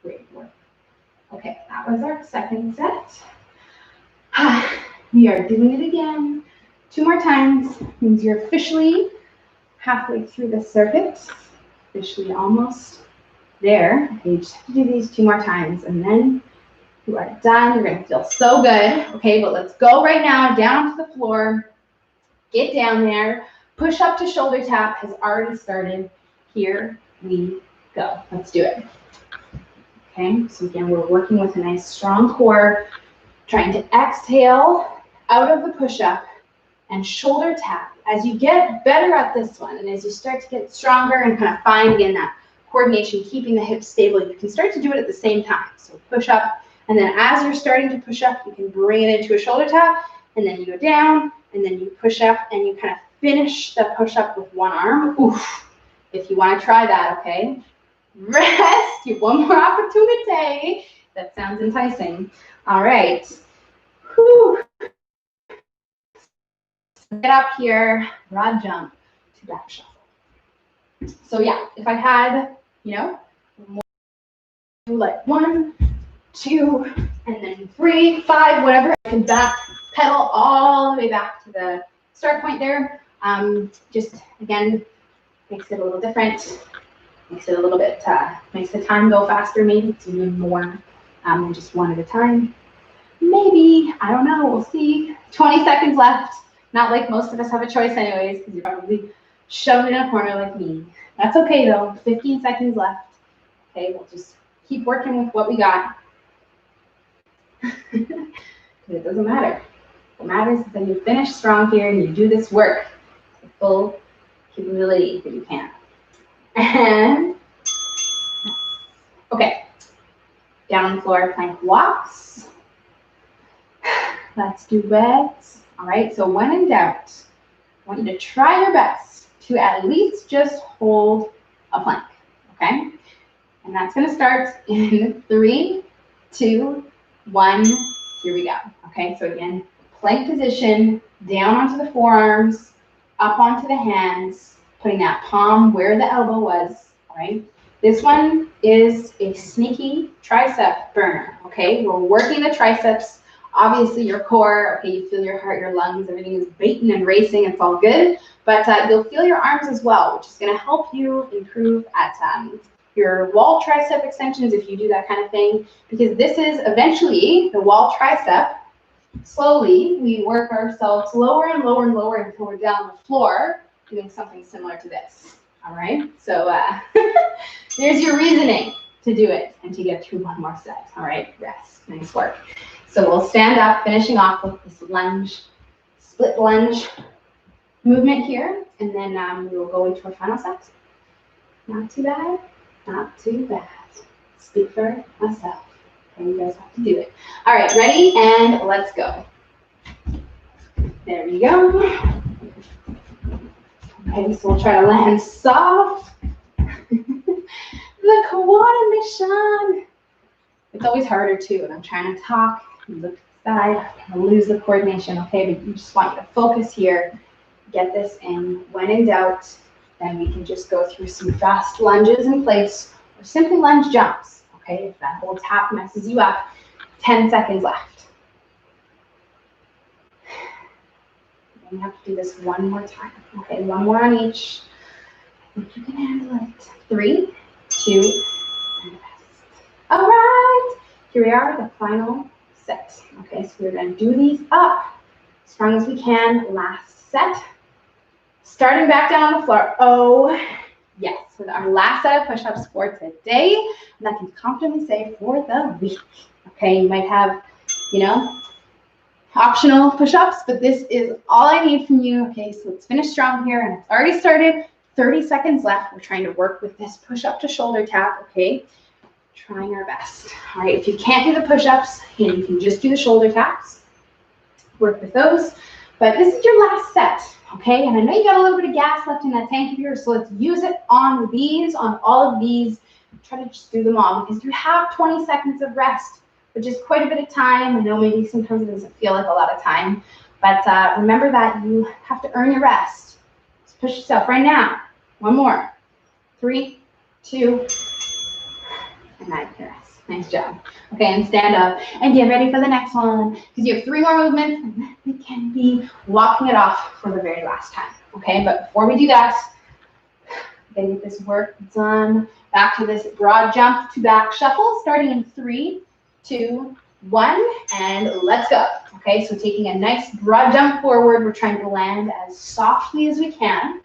Great work. Okay, that was our second set. We are doing it again. 2 more times means you're officially halfway through the circuit, officially almost there. Okay, you just have to do these 2 more times, and then you are done. You're going to feel so good. Okay, but let's go right now down to the floor. Get down there. Push up to shoulder tap has already started. Here we go. Let's do it. Okay, so again, we're working with a nice strong core, trying to exhale out of the push-up and shoulder tap. As you get better at this one, and as you start to get stronger and kind of find, again, that coordination, keeping the hips stable, you can start to do it at the same time. So push up, and then as you're starting to push up, you can bring it into a shoulder tap, and then you go down, and then you push up, and you kind of finish the push-up with one arm. Oof, if you want to try that, okay? Rest, you have one more opportunity. That sounds enticing. All right. Whew. Get up here, broad jump to back shuffle. So yeah, if I had, more, like 1, 2, and then 3, 5, whatever, I can back pedal all the way back to the start point there. Just again, makes it a little different. Makes it a little bit, makes the time go faster, maybe it's even more than just one at a time. Maybe, I don't know, we'll see. 20 seconds left. Not like most of us have a choice anyways, because you're probably shoved in a corner like me. That's okay though, 15 seconds left. Okay, we'll just keep working with what we got. It doesn't matter. What matters is that you finish strong here and you do this work to full capability that you can. And okay, down on the floor, plank walks. Let's do legs. All right, so when in doubt, I want you to try your best to at least just hold a plank, okay? And that's gonna start in 3, 2, 1, here we go. Okay, so again, plank position, down onto the forearms, up onto the hands, putting that palm where the elbow was, right? This one is a sneaky tricep burner, okay? We're working the triceps, obviously your core, okay, you feel your heart, your lungs, everything is beating and racing, it's all good, but you'll feel your arms as well, which is gonna help you improve at your wall tricep extensions if you do that kind of thing, because this is eventually the wall tricep. Slowly, we work ourselves lower and lower and lower until we're down on the floor doing something similar to this. All right, so there's your reasoning to do it and to get through one more set. All right, rest, nice work. So we'll stand up, finishing off with this lunge, split lunge movement here, and then we will go into our final set. Not too bad, not too bad. Speak for myself. Okay, you guys have to do it. All right, ready? And let's go. There we go. Okay, so we'll try to land soft. The coordination. It's always harder too, and I'm trying to talk. You look to the side, I lose the coordination, okay? But you just want you to focus here, get this in. When in doubt, then we can just go through some fast lunges in place, or simply lunge jumps, okay? If that whole tap messes you up, 10 seconds left. And you have to do this one more time, okay? One more on each. I think you can handle it. 3, 2, and rest. All right, here we are, the final set. Okay, so we're gonna do these up as strong as we can. Last set. Starting back down on the floor. Oh, yes, with our last set of push-ups for today, and I can confidently say for the week. Okay, you might have, optional push-ups, but this is all I need from you. Okay, so let's finish strong here, and it's already started. 30 seconds left. We're trying to work with this push-up to shoulder tap, okay? Trying our best. All right, if you can't do the push-ups, you can just do the shoulder taps. Work with those. But this is your last set, okay? And I know you got a little bit of gas left in that tank of yours, so let's use it on these, on all of these. Try to just do them all, because you have 20 seconds of rest, which is quite a bit of time. I know maybe sometimes it doesn't feel like a lot of time, but remember that you have to earn your rest. Just push yourself right now. One more. 3, 2, and 9 rest. Nice job. Okay, and stand up and get ready for the next one because you have 3 more movements and then we can be walking it off for the very last time. Okay, but before we do that, we're gonna get this work done. Back to this broad jump to back shuffle, starting in 3, 2, 1, and let's go. Okay, so taking a nice broad jump forward, we're trying to land as softly as we can.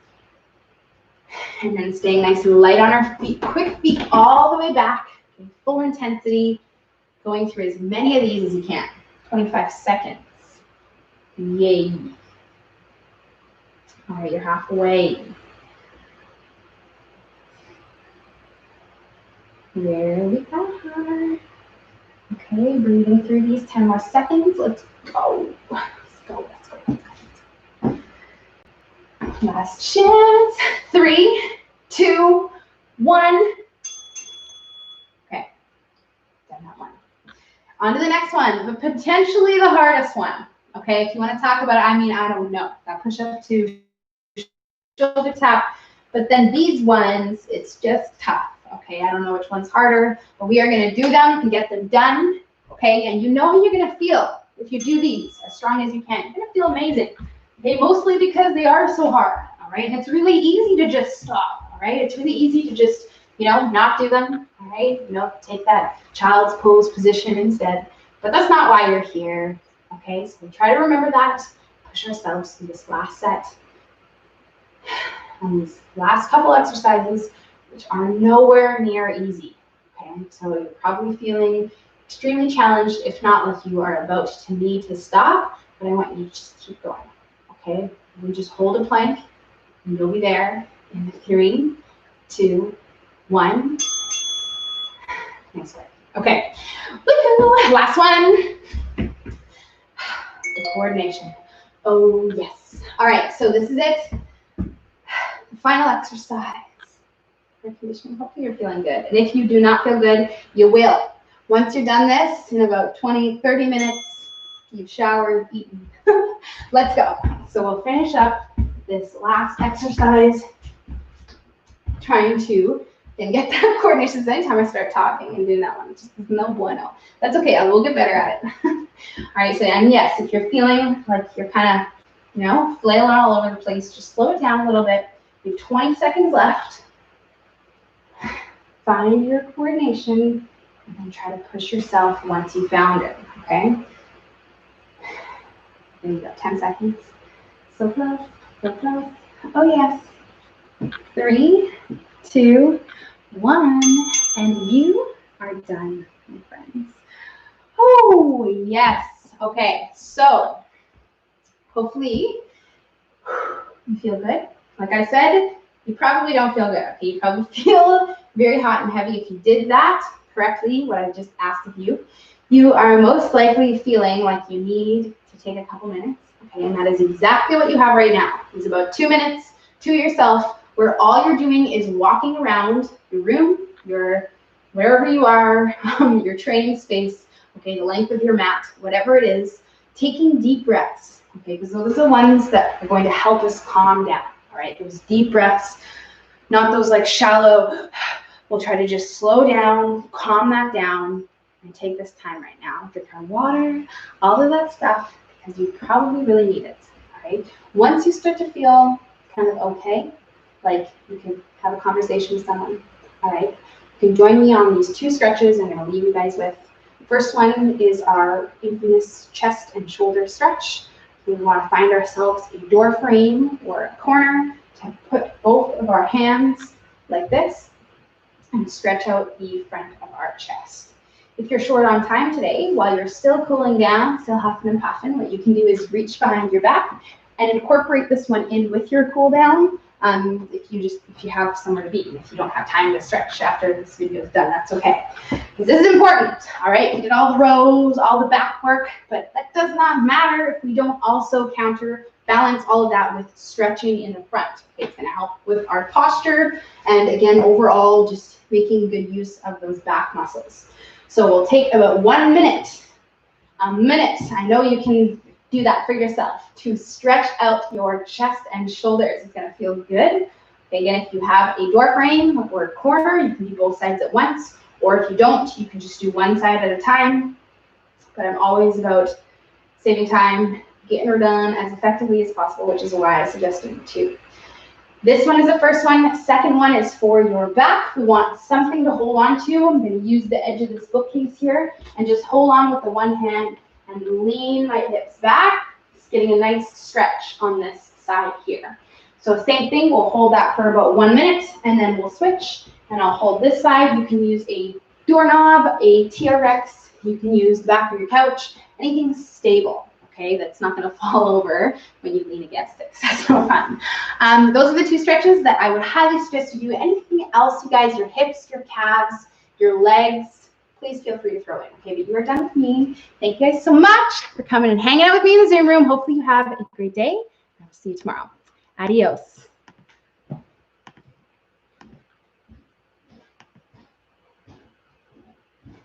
And then staying nice and light on our feet. Quick feet all the way back, full intensity, going through as many of these as you can. 25 seconds. Yay. All right, you're halfway. There we are. Okay, breathing through these 10 more seconds. Let's go. Let's go, let's go, let's go. Last chance. 3, 2, 1. Okay, done that one. On to the next one, but potentially the hardest one. Okay, if you want to talk about it, I mean, I don't know. That push-up to shoulder tap, but then these ones, it's just tough. Okay, I don't know which one's harder, but we are going to do them and get them done. Okay, and you know how you're going to feel if you do these as strong as you can. You're going to feel amazing. Okay, mostly because they are so hard. All right, and it's really easy to just stop. All right, it's really easy to just, not do them. All right, take that child's pose position instead. But that's not why you're here. Okay, so we try to remember that. Push ourselves through this last set. And these last couple exercises, which are nowhere near easy. Okay, so you're probably feeling extremely challenged, if not like you are about to need to stop, but I want you to just keep going. Okay, we just hold a plank, and you'll be there in 3, 2, 1. Nice work. Okay, woohoo! Last one. The coordination. Oh yes. All right, so this is it. The final exercise. Air conditioning. Hopefully you're feeling good. And if you do not feel good, you will. Once you're done this, in about 20, 30 minutes, you've showered, eaten. Let's go. So we'll finish up this last exercise, trying to then get that coordination. So anytime I start talking and doing that one, just no bueno. That's okay. I will get better at it. All right. So, and yes, if you're feeling like you're kind of, flailing all over the place, just slow it down a little bit. You have 20 seconds left. Find your coordination and then try to push yourself once you found it, okay? There you go, 10 seconds. So close, so close. Oh yes. 3, 2, 1, and you are done, my friends. Oh, yes. Okay, so hopefully you feel good. Like I said, you probably don't feel good, okay? You probably feel very hot and heavy. If you did that correctly, what I just asked of you, you are most likely feeling like you need to take a couple minutes, okay? And that is exactly what you have right now. It's about 2 minutes to yourself where all you're doing is walking around your room, wherever you are, your training space, okay, the length of your mat, whatever it is, taking deep breaths, okay? Because those are the ones that are going to help us calm down, all right? Those deep breaths, not those like shallow. We'll try to just slow down, calm that down, and take this time right now. Drink our water, all of that stuff, because you probably really need it, all right? Once you start to feel kind of okay, like you can have a conversation with someone, all right? You can join me on these 2 stretches I'm going to leave you guys with. The first one is our infamous chest and shoulder stretch. We want to find ourselves a door frame or a corner to put both of our hands like this and stretch out the front of our chest. If you're short on time today, while you're still cooling down, still huffing and puffing, what you can do is reach behind your back and incorporate this one in with your cool down. If you have somewhere to be. If you don't have time to stretch after this video is done, that's okay. Because this is important, all right? We did all the rows, all the back work, but that does not matter if we don't also counterbalance all of that with stretching in the front. Okay, it's gonna help with our posture and again, overall, just making good use of those back muscles. So we'll take about 1 minute, I know you can do that for yourself to stretch out your chest and shoulders. It's gonna feel good. Okay, again, if you have a door frame or a corner, you can do both sides at once, Or if you don't, you can just do one side at a time. But I'm always about saving time, getting her done as effectively as possible, which is why I suggest doing two. This one is the first one. Second one is for your back. We want something to hold on to. I'm going to use the edge of this bookcase here and just hold on with the one hand and lean my hips back, just getting a nice stretch on this side here. So same thing, we'll hold that for about 1 minute and then we'll switch and I'll hold this side. You can use a doorknob, a TRX, you can use the back of your couch, anything stable. Okay, that's not going to fall over when you lean against it. That's no fun. Those are the two stretches that I would highly suggest you do. Anything else, you guys, your hips, your calves, your legs, please feel free to throw in. Okay, but you are done with me. Thank you guys so much for coming and hanging out with me in the Zoom room. Hopefully you have a great day. I'll see you tomorrow. Adios.